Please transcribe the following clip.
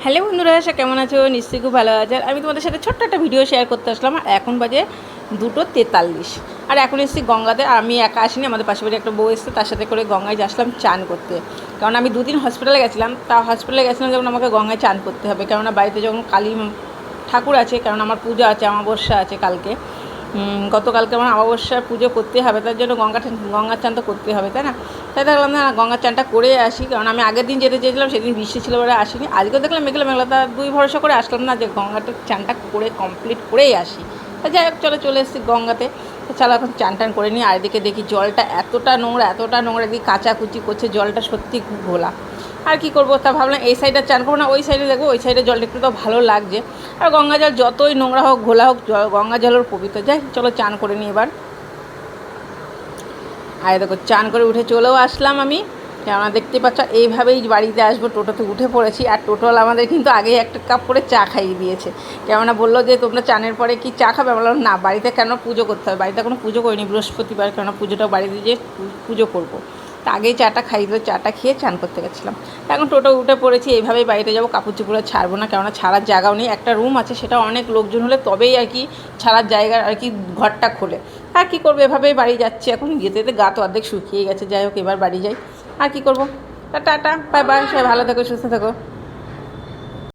Hello বন্ধুরা, কেমন আছো? নিশ্চয়ই খুব ভালো আছে। আর আমি তোমাদের সাথে ছোট্ট একটা ভিডিও শেয়ার করতে আসলাম। আর এখন বাজে 2:43। আর এখন এসেছি গঙ্গাতে। আর আমি একা আসিনি, আমাদের পাশে বাড়ি একটা বউ এসছে, তার সাথে করে গঙ্গায় আসলাম চান করতে। কারণ আমি 2 দিন হসপিটালে গেছিলাম। তা হসপিটালে গেছিলাম যখন আমাকে গঙ্গায় চান করতে হবে, কেননা বাড়িতে যখন কালী ঠাকুর আছে, কারণ আমার পূজা আছে, অমাবস্যা আছে কালকে। গতকালকে আমার অমাবস্যার পুজো করতে হবে, তার জন্য গঙ্গার চান তো করতে হবে, তাই না? তাই দেখলাম না গঙ্গার চানটা করে আসি, কারণ আমি আগের দিন যেতে চেয়েছিলাম, সেদিন বৃষ্টি ছিল বলে আসিনি। আজকেও দেখলাম মেঘলা মেঘলা, তা দুই ভরসা করে আসলাম না যে গঙ্গাটা চানটা করে কমপ্লিট করেই আসি। তা যাই হোক, চলে এসেছি গঙ্গাতে। তো চলো এখন চান টান করে নিই। আর এদিকে দেখি জলটা এতটা নোংরা, এদিকে কাচাকুচি করছে, জলটা সত্যি খুব ঘোলা। আর কি করবো, তা ভাবলাম এই সাইডে চান করবো না, ওই সাইডে দেখবো, ওই সাইডে জলটা একটু তো ভালো লাগছে। আর গঙ্গা জল যতই নোংরা হোক ঘোলা হোক, গঙ্গা জলের পবিত্র। যাই চলো চান করে নিই এবার। আর দেখো চান করে উঠে চলেও আসলাম আমি। কেননা দেখতে পাচ্ছ এইভাবেই বাড়িতে আসবো, টোটোতে উঠে পড়েছি। আর টোটোওয়ালা আমাদের কিন্তু আগেই একটা কাপ করে চা খাইয়ে দিয়েছে। কেননা বললো যে তোমরা চানের পরে কি চা খাবে? বললাম না, বাড়িতে কেন পুজো করতে হবে, বাড়িতে কোনো পুজো করিনি, বৃহস্পতিবার, কেননা পুজোটা বাড়িতে যেয়ে পুজো করবো। তা আগেই চাটা খাইয়ে দিল, চাটা খেয়ে চান করতে গেছিলাম। এখন টোটো উঠে পড়েছি, এইভাবেই বাড়িতে যাবো। কাপড় চোপড়ে ছাড়বো না, কেননা ছাড়ার জায়গাও নেই। একটা রুম আছে, সেটা অনেক লোকজন হলে তবেই আর কি ছাড়ার জায়গা আর কি ঘরটা খোলে। আর কী করবো, এভাবেই বাড়ি যাচ্ছি। এখন যেতে যেতে গা তো অর্ধেক শুকিয়ে গেছে। যাই হোক, এবার বাড়ি যাই। আর কী করবো। টা টাটা, বাই বাই, সবাই ভালো থেকো, সুস্থ থেকো।